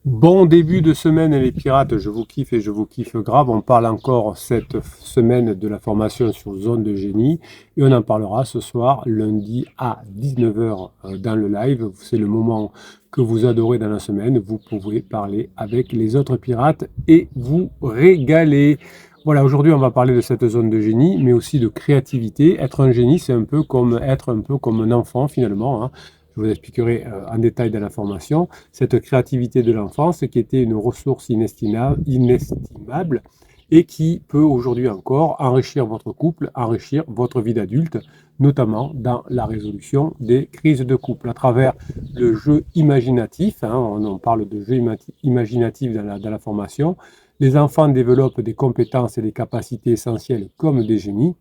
Bon début de semaine les pirates, je vous kiffe et je vous kiffe grave. On parle encore cette semaine de la formation sur zone de génie et on en parlera ce soir lundi à 19 heures dans le live. C'est le moment que vous adorez dans la semaine. Vous pouvez parler avec les autres pirates et vous régaler. Voilà, aujourd'hui on va parler de cette zone de génie, mais aussi de créativité. Être un génie, c'est un peu comme être un peu comme un enfant finalement, hein. Je vous expliquerai en détail dans la formation cette créativité de l'enfance qui était une ressource inestimable et qui peut aujourd'hui encore enrichir votre couple, enrichir votre vie d'adulte, notamment dans la résolution des crises de couple à travers le jeu imaginatif. Hein, on parle de jeu imaginatif dans la formation. Les enfants développent des compétences et des capacités essentielles comme des génies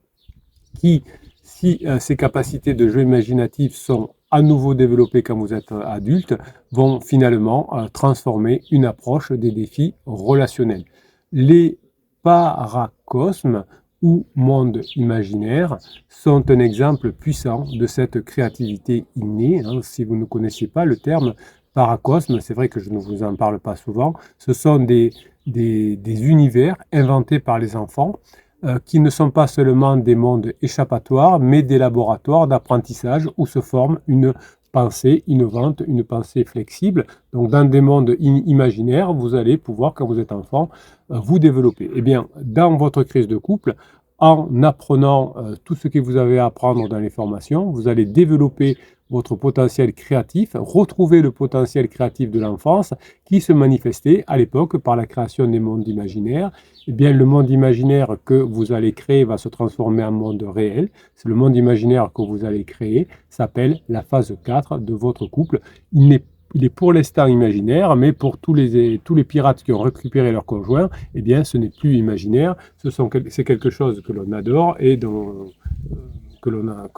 qui, si ces capacités de jeu imaginatif sont à nouveau développées quand vous êtes adulte, vont finalement transformer une approche des défis relationnels. Les paracosmes ou mondes imaginaires sont un exemple puissant de cette créativité innée. Hein. Si vous ne connaissez pas le terme paracosme, c'est vrai que je ne vous en parle pas souvent, ce sont des univers inventés par les enfants qui ne sont pas seulement des mondes échappatoires, mais des laboratoires d'apprentissage où se forme une pensée innovante, une pensée flexible. Donc, dans des mondes imaginaires, vous allez pouvoir, quand vous êtes enfant, vous développer. Eh bien, dans votre crise de couple, en apprenant tout ce que vous avez à apprendre dans les formations, vous allez développer votre potentiel créatif, retrouver le potentiel créatif de l'enfance qui se manifestait à l'époque par la création des mondes imaginaires. Eh bien, le monde imaginaire que vous allez créer va se transformer en monde réel. C'est le monde imaginaire que vous allez créer, s'appelle la phase 4 de votre couple. Il est pour l'instant imaginaire, mais pour tous les pirates qui ont récupéré leur conjoint, eh bien, ce n'est plus imaginaire. C'est quelque chose que l'on adore et que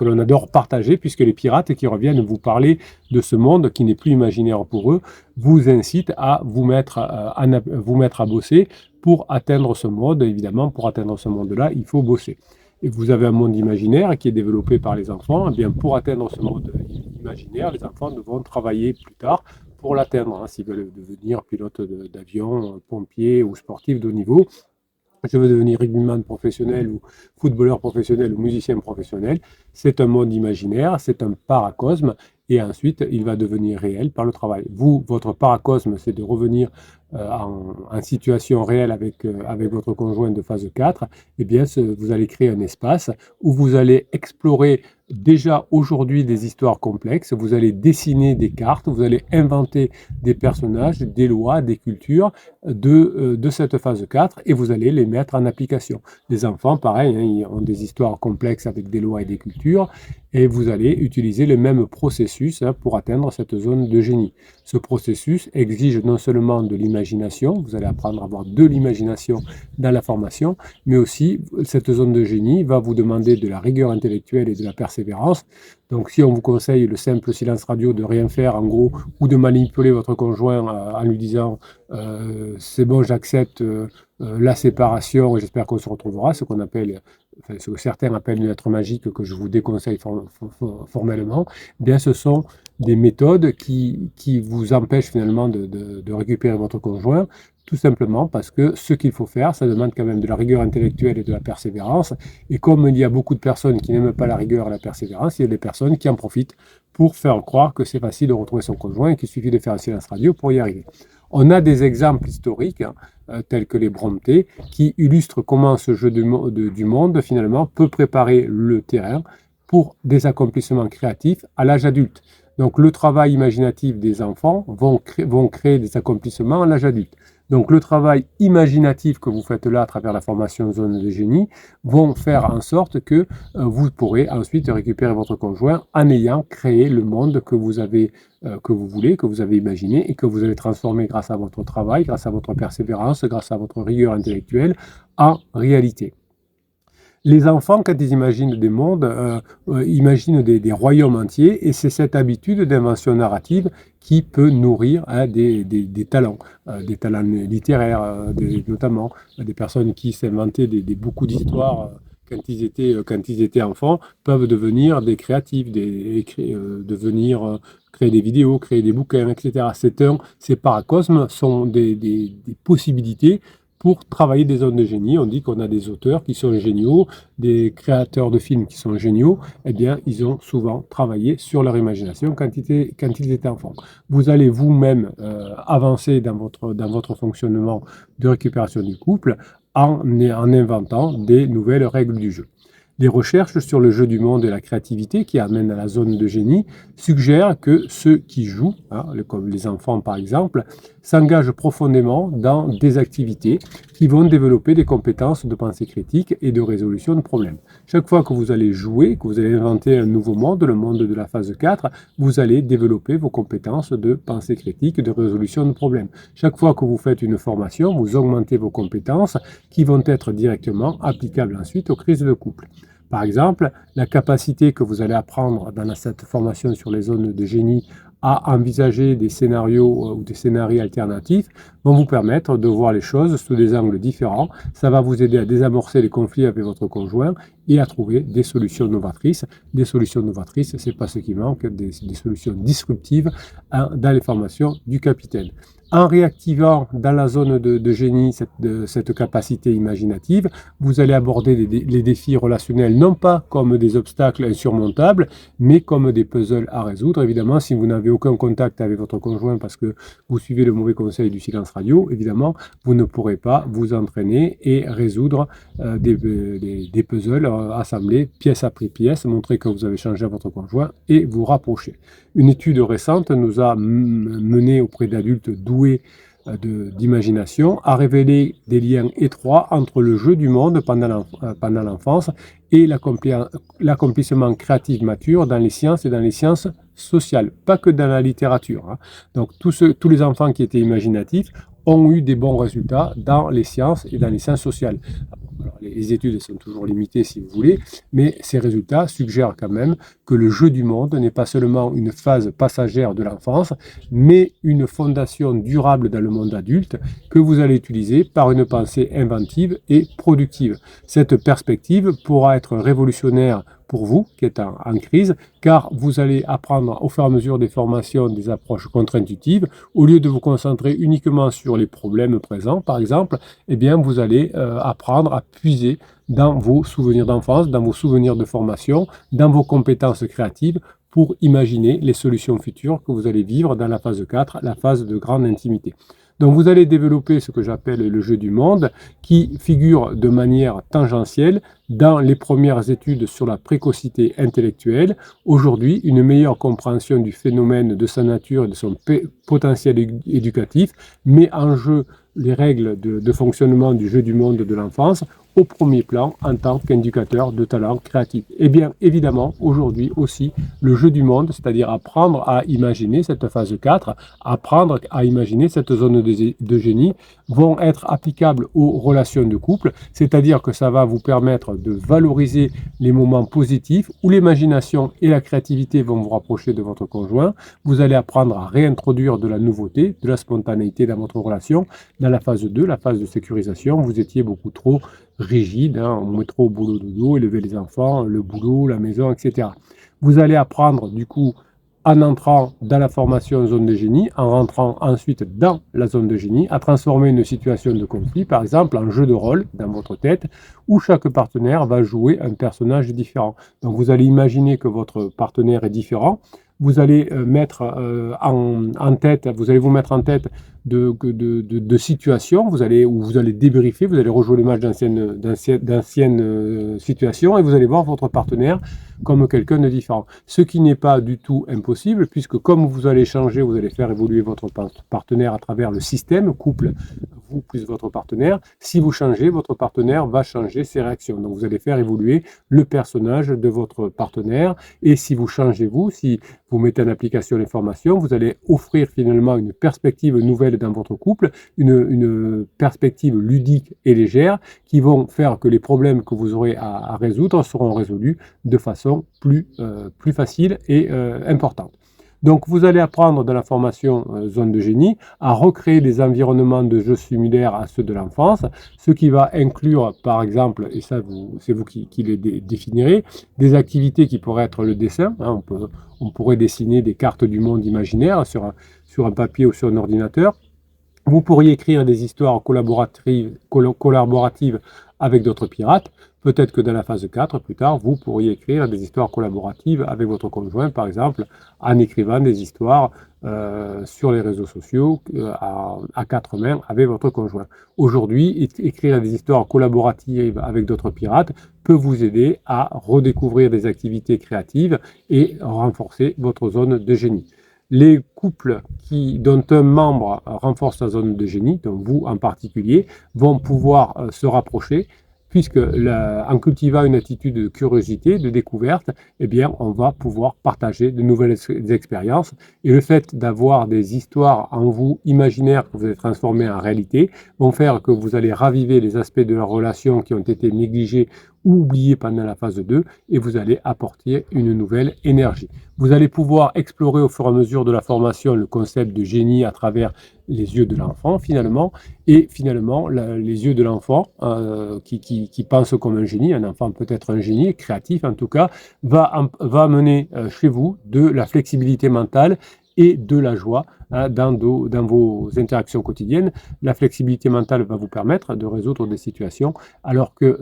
l'on adore partager, puisque les pirates qui reviennent vous parler de ce monde qui n'est plus imaginaire pour eux, vous incitent à vous mettre à bosser pour atteindre ce monde. Évidemment, pour atteindre ce monde-là, il faut bosser. Et vous avez un monde imaginaire qui est développé par les enfants. Eh bien, pour atteindre ce monde imaginaire, les enfants devront travailler plus tard pour l'atteindre, hein, s'ils veulent devenir pilote d'avion, pompier ou sportif de haut niveau. Je veux devenir rugbyman professionnel ou footballeur professionnel ou musicien professionnel. C'est un monde imaginaire, c'est un paracosme, et ensuite il va devenir réel par le travail. Vous, votre paracosme, c'est de revenir en situation réelle avec votre conjoint de phase 4. Eh bien, vous allez créer un espace où vous allez explorer déjà aujourd'hui des histoires complexes, vous allez dessiner des cartes, vous allez inventer des personnages, des lois, des cultures de cette phase 4 et vous allez les mettre en application. Les enfants, pareil, hein, ils ont des histoires complexes avec des lois et des cultures et vous allez utiliser le même processus hein, pour atteindre cette zone de génie. Ce processus exige non seulement de l'imagination, vous allez apprendre à avoir de l'imagination dans la formation, mais aussi cette zone de génie va vous demander de la rigueur intellectuelle et de la persévérance. Donc si on vous conseille le simple silence radio de rien faire en gros, ou de manipuler votre conjoint en lui disant c'est bon, j'accepte la séparation et j'espère qu'on se retrouvera, ce qu'on appelle, enfin, ce que certains appellent une lettre magique que je vous déconseille formellement, eh bien ce sont des méthodes qui vous empêchent finalement de récupérer votre conjoint, tout simplement parce que ce qu'il faut faire, ça demande quand même de la rigueur intellectuelle et de la persévérance. Et comme il y a beaucoup de personnes qui n'aiment pas la rigueur et la persévérance, il y a des personnes qui en profitent pour faire croire que c'est facile de retrouver son conjoint et qu'il suffit de faire un silence radio pour y arriver. On a des exemples historiques, hein, tels que les Brontë, qui illustrent comment ce jeu du monde, finalement, peut préparer le terrain pour des accomplissements créatifs à l'âge adulte. Donc, le travail imaginatif des enfants vont créer des accomplissements à l'âge adulte. Donc, le travail imaginatif que vous faites là à travers la formation zone de génie vont faire en sorte que vous pourrez ensuite récupérer votre conjoint en ayant créé le monde que vous avez que vous voulez, que vous avez imaginé et que vous allez transformer grâce à votre travail, grâce à votre persévérance, grâce à votre rigueur intellectuelle en réalité. Les enfants, quand ils imaginent des mondes, imaginent des royaumes entiers, et c'est cette habitude d'invention narrative qui peut nourrir hein, des talents littéraires, notamment des personnes qui s'inventaient beaucoup d'histoires quand ils étaient enfants, peuvent devenir des créatifs, devenir créer des vidéos, créer des bouquins, etc. Ces paracosmes sont des possibilités pour travailler des zones de génie. On dit qu'on a des auteurs qui sont géniaux, des créateurs de films qui sont géniaux. Eh bien, ils ont souvent travaillé sur leur imagination quand ils étaient enfants. Vous allez vous-même avancer dans votre fonctionnement de récupération du couple en inventant des nouvelles règles du jeu. Les recherches sur le jeu du monde et la créativité qui amènent à la zone de génie suggèrent que ceux qui jouent, comme les enfants par exemple, s'engagent profondément dans des activités qui vont développer des compétences de pensée critique et de résolution de problèmes. Chaque fois que vous allez jouer, que vous allez inventer un nouveau monde, le monde de la phase 4, vous allez développer vos compétences de pensée critique et de résolution de problèmes. Chaque fois que vous faites une formation, vous augmentez vos compétences qui vont être directement applicables ensuite aux crises de couple. Par exemple, la capacité que vous allez apprendre dans cette formation sur les zones de génie à envisager des scénarios ou des scénarios alternatifs vont vous permettre de voir les choses sous des angles différents. Ça va vous aider à désamorcer les conflits avec votre conjoint et à trouver des solutions novatrices. Des solutions novatrices, ce n'est pas ce qui manque, des solutions disruptives dans les formations du capitaine. En réactivant dans la zone de génie cette capacité imaginative, vous allez aborder les défis relationnels non pas comme des obstacles insurmontables, mais comme des puzzles à résoudre. Évidemment, si vous n'avez aucun contact avec votre conjoint parce que vous suivez le mauvais conseil du silence radio, évidemment, vous ne pourrez pas vous entraîner et résoudre des puzzles assemblés pièce après pièce, montrer que vous avez changé à votre conjoint et vous rapprocher. Une étude récente nous a mené auprès d'adultes doués d'imagination à révéler des liens étroits entre le jeu du monde pendant l'enfance et l'accomplissement créatif mature dans les sciences et dans les sciences sociales, pas que dans la littérature. Donc tous les enfants qui étaient imaginatifs ont eu des bons résultats dans les sciences et dans les sciences sociales. Alors, les études sont toujours limitées si vous voulez, mais ces résultats suggèrent quand même que le jeu du monde n'est pas seulement une phase passagère de l'enfance, mais une fondation durable dans le monde adulte que vous allez utiliser par une pensée inventive et productive. Cette perspective pourra être révolutionnaire pour vous qui êtes en crise, car vous allez apprendre au fur et à mesure des formations des approches contre-intuitives. Au lieu de vous concentrer uniquement sur les problèmes présents, par exemple, eh bien, vous allez apprendre à puiser dans vos souvenirs d'enfance, dans vos souvenirs de formation, dans vos compétences créatives pour imaginer les solutions futures que vous allez vivre dans la phase 4, la phase de grande intimité. Donc vous allez développer ce que j'appelle le jeu du monde, qui figure de manière tangentielle dans les premières études sur la précocité intellectuelle. Aujourd'hui, une meilleure compréhension du phénomène, de sa nature et de son potentiel éducatif met en jeu les règles de fonctionnement du jeu du monde de l'enfance au premier plan en tant qu'indicateur de talent créatif. Et bien évidemment, aujourd'hui aussi, le jeu du monde, c'est-à-dire apprendre à imaginer cette phase 4, apprendre à imaginer cette zone de génie, vont être applicables aux relations de couple, c'est-à-dire que ça va vous permettre de valoriser les moments positifs où l'imagination et la créativité vont vous rapprocher de votre conjoint. Vous allez apprendre à réintroduire de la nouveauté, de la spontanéité dans votre relation. Dans la phase 2, la phase de sécurisation, vous étiez beaucoup trop rigide, on met trop au boulot dodo, élever les enfants, le boulot, la maison, etc. Vous allez apprendre du coup en entrant dans la formation zone de génie, en rentrant ensuite dans la zone de génie, à transformer une situation de conflit, par exemple, en jeu de rôle dans votre tête, où chaque partenaire va jouer un personnage différent. Donc vous allez imaginer que votre partenaire est différent, vous allez mettre en tête, vous allez vous mettre en tête de situations, vous allez débriefer, vous allez rejouer les matchs d'anciennes situations et vous allez voir votre partenaire comme quelqu'un de différent. Ce qui n'est pas du tout impossible, puisque comme vous allez changer, vous allez faire évoluer votre partenaire à travers le système, couple, vous plus votre partenaire. Si vous changez, votre partenaire va changer ses réactions. Donc vous allez faire évoluer le personnage de votre partenaire. Et si vous changez si vous mettez en application les formations, vous allez offrir finalement une perspective nouvelle dans votre couple, une perspective ludique et légère qui vont faire que les problèmes que vous aurez à résoudre seront résolus de façon plus facile et importante. Donc vous allez apprendre dans la formation zone de génie à recréer des environnements de jeu similaires à ceux de l'enfance, ce qui va inclure par exemple, et ça c'est vous qui les définirez, des activités qui pourraient être le dessin, hein, on pourrait dessiner des cartes du monde imaginaire sur un papier ou sur un ordinateur. Vous pourriez écrire des histoires collaboratives avec d'autres pirates. Peut-être que dans la phase 4, plus tard, vous pourriez écrire des histoires collaboratives avec votre conjoint, par exemple, en écrivant des histoires sur les réseaux sociaux à quatre mains avec votre conjoint. Aujourd'hui, écrire des histoires collaboratives avec d'autres pirates peut vous aider à redécouvrir des activités créatives et renforcer votre zone de génie. Les couples dont un membre renforce sa zone de génie, donc vous en particulier, vont pouvoir se rapprocher puisque en cultivant une attitude de curiosité, de découverte, eh bien, on va pouvoir partager de nouvelles expériences. Et le fait d'avoir des histoires en vous imaginaires que vous allez transformer en réalité vont faire que vous allez raviver les aspects de la relation qui ont été négligés ou oubliés pendant la phase 2 et vous allez apporter une nouvelle énergie. Vous allez pouvoir explorer au fur et à mesure de la formation le concept de génie à travers les yeux de l'enfant finalement, et finalement les yeux de l'enfant qui pense comme un génie, un enfant peut être un génie, créatif en tout cas, va amener chez vous de la flexibilité mentale et de la joie dans vos interactions quotidiennes. La flexibilité mentale va vous permettre de résoudre des situations, alors que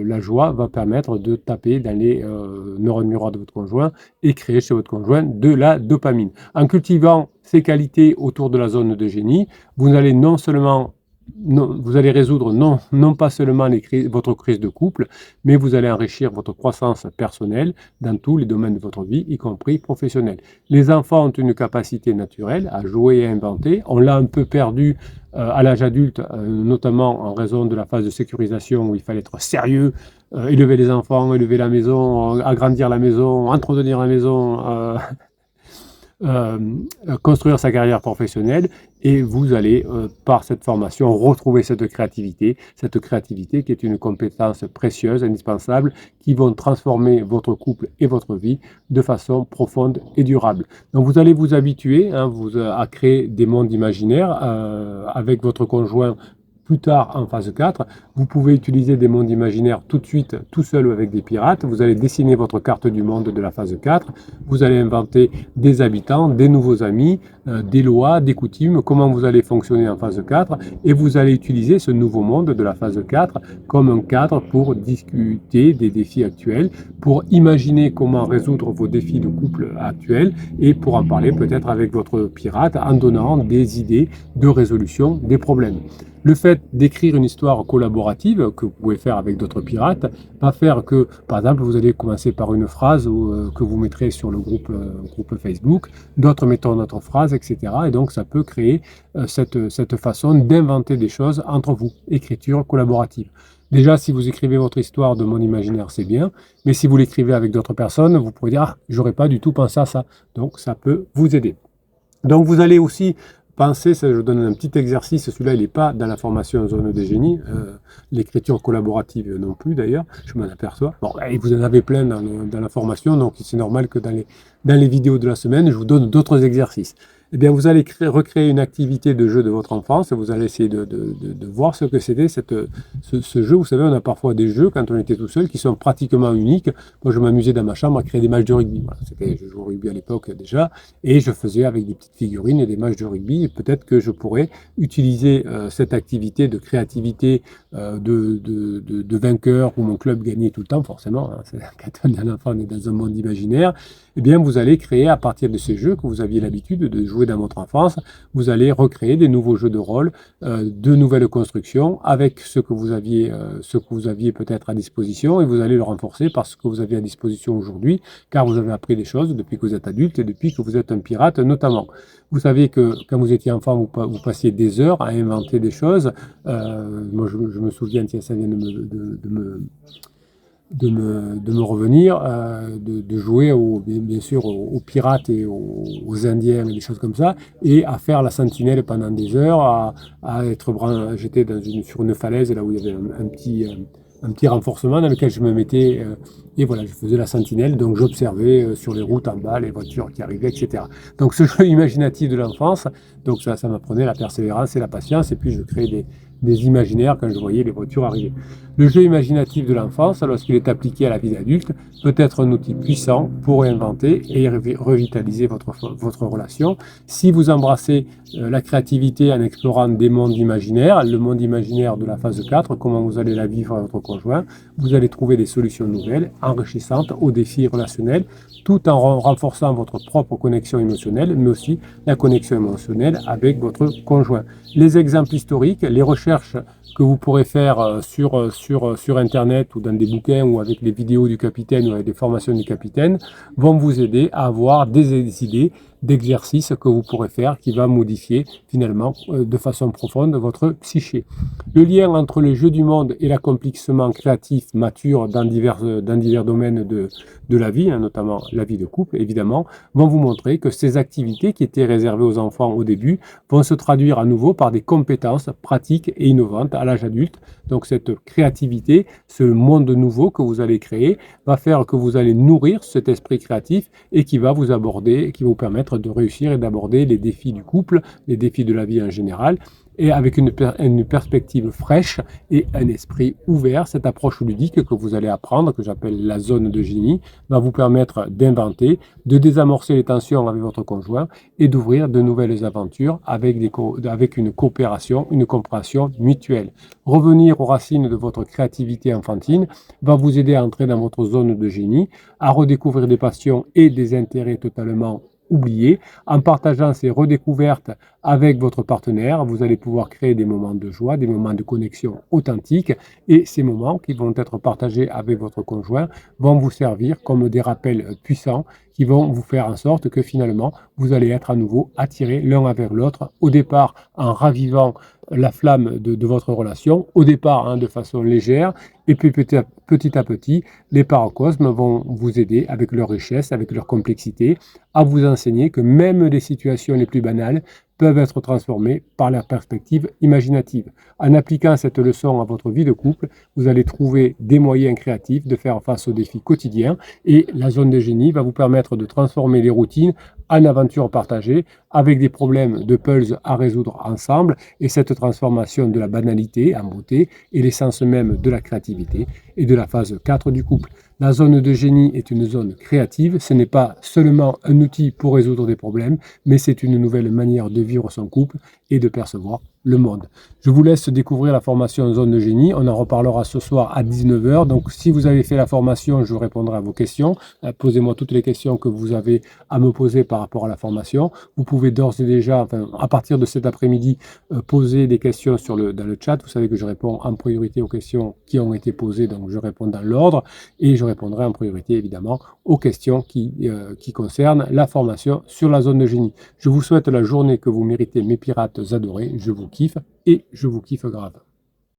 la joie va permettre de taper dans les neurones miroirs de votre conjoint et créer chez votre conjoint de la dopamine. En cultivant ces qualités autour de la zone de génie, vous allez non seulement vous allez résoudre non pas seulement votre crise de couple, mais vous allez enrichir votre croissance personnelle dans tous les domaines de votre vie, y compris professionnelle. Les enfants ont une capacité naturelle à jouer et à inventer. On l'a un peu perdu à l'âge adulte, notamment en raison de la phase de sécurisation où il fallait être sérieux, élever les enfants, élever la maison, agrandir la maison, entretenir la maison, construire sa carrière professionnelle, et vous allez, par cette formation, retrouver cette créativité qui est une compétence précieuse, indispensable, qui vont transformer votre couple et votre vie de façon profonde et durable. Donc vous allez vous habituer à créer des mondes imaginaires avec votre conjoint. Plus tard, en phase 4, vous pouvez utiliser des mondes imaginaires tout de suite, tout seul ou avec des pirates. Vous allez dessiner votre carte du monde de la phase 4. Vous allez inventer des habitants, des nouveaux amis, des lois, des coutumes, comment vous allez fonctionner en phase 4. Et vous allez utiliser ce nouveau monde de la phase 4 comme un cadre pour discuter des défis actuels, pour imaginer comment résoudre vos défis de couple actuels et pour en parler peut-être avec votre pirate en donnant des idées de résolution des problèmes. Le fait d'écrire une histoire collaborative que vous pouvez faire avec d'autres pirates va faire que, par exemple, vous allez commencer par une phrase que vous mettrez sur le groupe Facebook, d'autres mettront notre phrase, etc. Et donc, ça peut créer cette façon d'inventer des choses entre vous, écriture collaborative. Déjà, si vous écrivez votre histoire de mon imaginaire, c'est bien, mais si vous l'écrivez avec d'autres personnes, vous pourrez dire « Ah, j'aurais pas du tout pensé à ça ». Donc, ça peut vous aider. Donc, vous allez aussi penser, ça, je vous donne un petit exercice, celui-là il n'est pas dans la formation zone de génie, l'écriture collaborative non plus d'ailleurs, je m'en aperçois. Bon, et vous en avez plein dans la formation, donc c'est normal que dans les vidéos de la semaine, je vous donne d'autres exercices. Eh bien, vous allez recréer une activité de jeu de votre enfance, vous allez essayer de voir ce que c'était ce jeu. Vous savez, on a parfois des jeux, quand on était tout seul, qui sont pratiquement uniques. Moi, je m'amusais dans ma chambre à créer des matchs de rugby. Voilà, je jouais au rugby à l'époque déjà, et je faisais avec des petites figurines et des matchs de rugby. Et peut-être que je pourrais utiliser cette activité de créativité de vainqueur où mon club gagnait tout le temps, forcément. Hein, quand on est un enfant, on est dans un monde imaginaire. Eh bien, vous allez créer à partir de ces jeux que vous aviez l'habitude de jouer dans votre enfance, vous allez recréer des nouveaux jeux de rôle, de nouvelles constructions avec ce que vous aviez peut-être à disposition, et vous allez le renforcer par ce que vous avez à disposition aujourd'hui, car vous avez appris des choses depuis que vous êtes adulte et depuis que vous êtes un pirate notamment. Vous savez que quand vous étiez enfant, vous passiez des heures à inventer des choses. Moi, je me souviens, tiens, ça vient de me revenir, de jouer bien sûr aux pirates et aux Indiens et des choses comme ça, et à faire la sentinelle pendant des heures, j'étais sur une falaise là où il y avait un un petit renforcement dans lequel je me mettais, et voilà, je faisais la sentinelle, donc j'observais sur les routes en bas les voitures qui arrivaient, etc. Donc ce jeu imaginatif de l'enfance, donc ça m'apprenait la persévérance et la patience, et puis je créais des imaginaires quand je voyais les voitures arriver. Le jeu imaginatif de l'enfance, lorsqu'il est appliqué à la vie adulte, peut être un outil puissant pour réinventer et revitaliser votre relation. Si vous embrassez la créativité en explorant des mondes imaginaires, le monde imaginaire de la phase 4, comment vous allez la vivre avec votre conjoint, vous allez trouver des solutions nouvelles, enrichissantes aux défis relationnels, tout en renforçant votre propre connexion émotionnelle, mais aussi la connexion émotionnelle avec votre conjoint. Les exemples historiques, les recherches que vous pourrez faire sur Internet ou dans des bouquins ou avec les vidéos du capitaine ou avec des formations du capitaine vont vous aider à avoir des idées d'exercices que vous pourrez faire qui va modifier finalement de façon profonde votre psyché. Le lien entre le jeu du monde et l'accomplissement créatif mature dans divers domaines de la vie, notamment la vie de couple évidemment, vont vous montrer que ces activités qui étaient réservées aux enfants au début vont se traduire à nouveau par des compétences pratiques et innovantes à l'âge adulte. Donc cette créativité, ce monde nouveau que vous allez créer, va faire que vous allez nourrir cet esprit créatif et qui va vous aborder, qui va vous permettre de réussir et d'aborder les défis du couple, les défis de la vie en général, et avec une perspective fraîche et un esprit ouvert. Cette approche ludique que vous allez apprendre, que j'appelle la zone de génie, va vous permettre d'inventer, de désamorcer les tensions avec votre conjoint et d'ouvrir de nouvelles aventures avec une coopération, une compréhension mutuelle. Revenir aux racines de votre créativité enfantine va vous aider à entrer dans votre zone de génie, à redécouvrir des passions et des intérêts totalement oubliés. En partageant ces redécouvertes avec votre partenaire, vous allez pouvoir créer des moments de joie, des moments de connexion authentique, et ces moments qui vont être partagés avec votre conjoint vont vous servir comme des rappels puissants qui vont vous faire en sorte que finalement vous allez être à nouveau attirés l'un vers l'autre, au départ en ravivant la flamme de votre relation, au départ de façon légère, et puis petit à petit, les paracosmes vont vous aider avec leur richesse, avec leur complexité, à vous enseigner que même les situations les plus banales peuvent être transformées par la perspective imaginative. En appliquant cette leçon à votre vie de couple, vous allez trouver des moyens créatifs de faire face aux défis quotidiens, et la zone de génie va vous permettre de transformer les routines en aventures partagées avec des problèmes de puzzle à résoudre ensemble, et cette transformation de la banalité en beauté est l'essence même de la créativité et de la phase 4 du couple. La zone de génie est une zone créative, ce n'est pas seulement un outil pour résoudre des problèmes, mais c'est une nouvelle manière de vivre son couple et de percevoir le monde. Je vous laisse découvrir la formation Zone de Génie. On en reparlera ce soir à 19 h. Donc, si vous avez fait la formation, je répondrai à vos questions. Posez-moi toutes les questions que vous avez à me poser par rapport à la formation. Vous pouvez d'ores et déjà, à partir de cet après-midi, poser des questions dans le chat. Vous savez que je réponds en priorité aux questions qui ont été posées, donc je réponds dans l'ordre, et je répondrai en priorité, évidemment, aux questions qui concernent la formation sur la zone de génie. Je vous souhaite la journée que vous méritez, mes pirates adorés. Je vous kiffe et je vous kiffe grave.